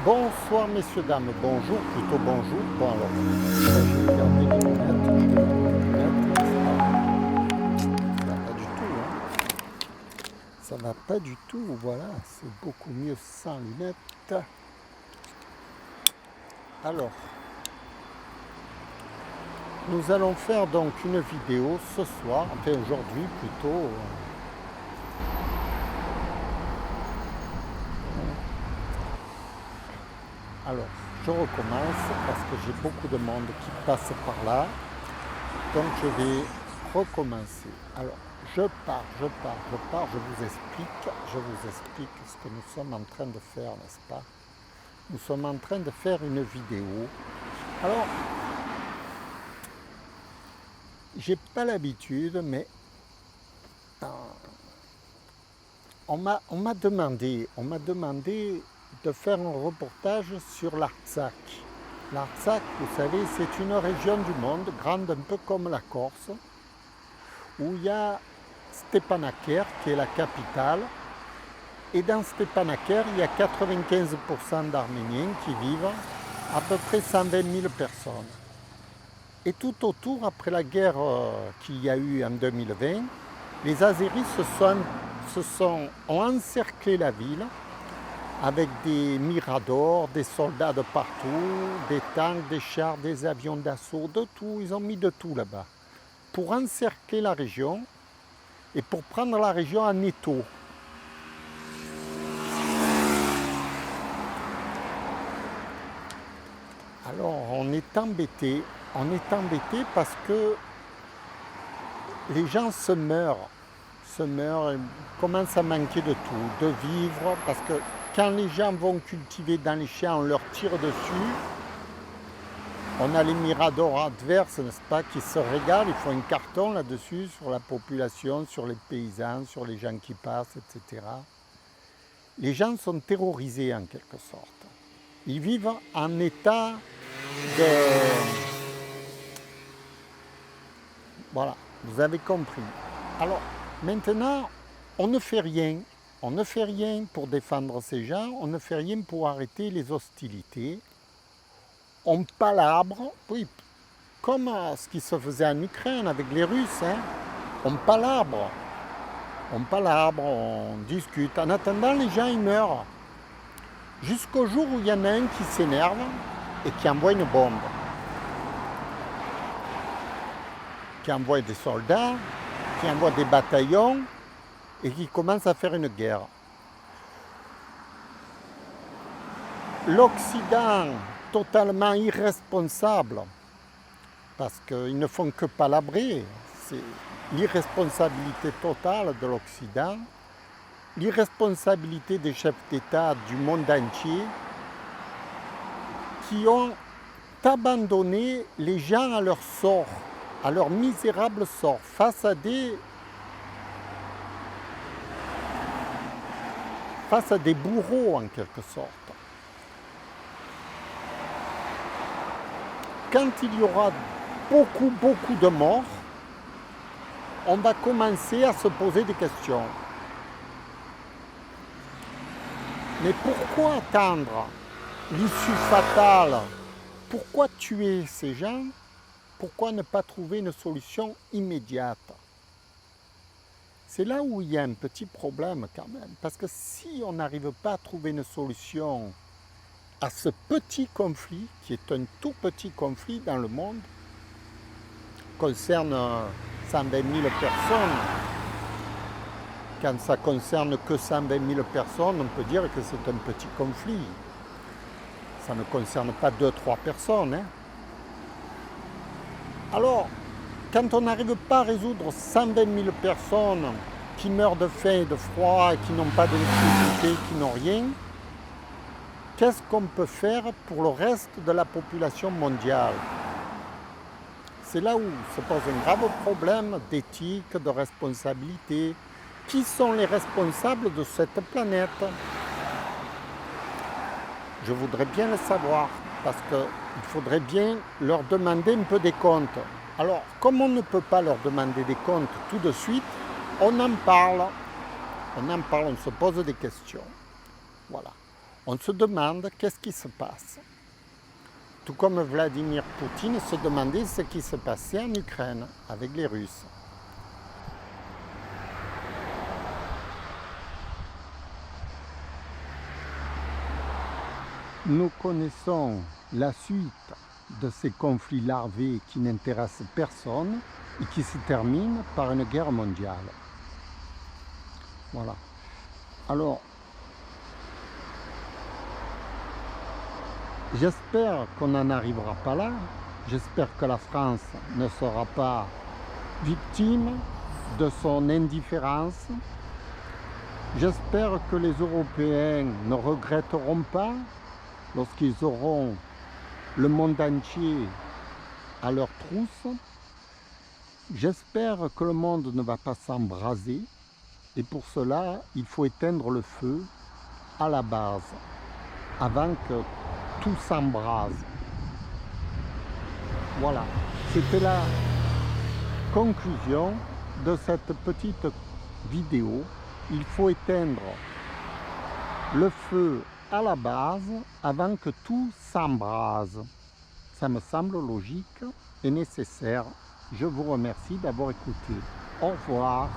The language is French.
Bonsoir messieurs, dames, bonjour, plutôt bonjour. Bon alors, je vais garder les lunettes, ça va pas du tout, hein. Ça va pas du tout, voilà, c'est beaucoup mieux sans lunettes. Alors, nous allons faire donc une vidéo ce soir, enfin aujourd'hui plutôt. Alors, je recommence parce que j'ai beaucoup de monde qui passe par là. Donc, je vais recommencer. Alors, je pars, je vous explique ce que nous sommes en train de faire, n'est-ce pas? Nous sommes en train de faire une vidéo. Alors, j'ai pas l'habitude, mais on m'a demandé de faire un reportage sur l'Artsakh. L'Artsakh, vous savez, c'est une région du monde, grande un peu comme la Corse, où il y a Stepanakert, qui est la capitale. Et dans Stepanakert, il y a 95% d'Arméniens qui vivent, à peu près 120 000 personnes. Et tout autour, après la guerre qu'il y a eu en 2020, les Azéris ont encerclé la ville avec des miradors, des soldats de partout, des tanks, des chars, des avions d'assaut, de tout. Ils ont mis de tout là-bas pour encercler la région et pour prendre la région en étau. Alors on est embêté parce que les gens se meurent, ils commencent à manquer de tout, de vivre, parce que quand les gens vont cultiver dans les champs, on leur tire dessus. On a les miradors adverses, n'est-ce pas, qui se régalent, ils font un carton là-dessus, sur la population, sur les paysans, sur les gens qui passent, etc. Les gens sont terrorisés en quelque sorte. Ils vivent en état de... Voilà, vous avez compris. Alors, maintenant, on ne fait rien. On ne fait rien pour défendre ces gens, on ne fait rien pour arrêter les hostilités. On palabre, oui, comme ce qui se faisait en Ukraine avec les Russes. Hein. On palabre, on discute. En attendant, les gens ils meurent. Jusqu'au jour où il y en a un qui s'énerve et qui envoie une bombe. Qui envoie des soldats, qui envoie des bataillons et qui commence à faire une guerre. L'Occident, totalement irresponsable, parce qu'ils ne font que palabrer, c'est l'irresponsabilité totale de l'Occident, l'irresponsabilité des chefs d'État du monde entier, qui ont abandonné les gens à leur sort, à leur misérable sort, face à des bourreaux en quelque sorte. Quand il y aura beaucoup de morts, on va commencer à se poser des questions. Mais pourquoi attendre l'issue fatale? Pourquoi tuer ces gens? Pourquoi ne pas trouver une solution immédiate? C'est là où il y a un petit problème quand même. Parce que si on n'arrive pas à trouver une solution à ce petit conflit, qui est un tout petit conflit dans le monde, concerne 120 000 personnes. Quand ça concerne que 120 000 personnes, on peut dire que c'est un petit conflit. Ça ne concerne pas 2-3 personnes. Hein. Alors, quand on n'arrive pas à résoudre 120 000 personnes qui meurent de faim et de froid, qui n'ont pas d'électricité, qui n'ont rien, qu'est-ce qu'on peut faire pour le reste de la population mondiale? C'est là où se pose un grave problème d'éthique, de responsabilité. Qui sont les responsables de cette planète? Je voudrais bien le savoir, parce qu'il faudrait bien leur demander un peu des comptes. Alors, comme on ne peut pas leur demander des comptes tout de suite, on en parle, on se pose des questions. Voilà. On se demande qu'est-ce qui se passe. Tout comme Vladimir Poutine se demandait ce qui se passait en Ukraine avec les Russes. Nous connaissons la suite de ces conflits larvés qui n'intéressent personne et qui se terminent par une guerre mondiale. Voilà. Alors, j'espère qu'on n'en arrivera pas là. J'espère que la France ne sera pas victime de son indifférence. J'espère que les Européens ne regretteront pas lorsqu'ils auront le monde entier à leur trousse. J'espère que le monde ne va pas s'embraser et pour cela, il faut éteindre le feu à la base avant que tout s'embrase. Voilà, c'était la conclusion de cette petite vidéo. Il faut éteindre le feu à la base avant que tout s'embrase. Ça me semble logique et nécessaire. Je vous remercie d'avoir écouté. Au revoir.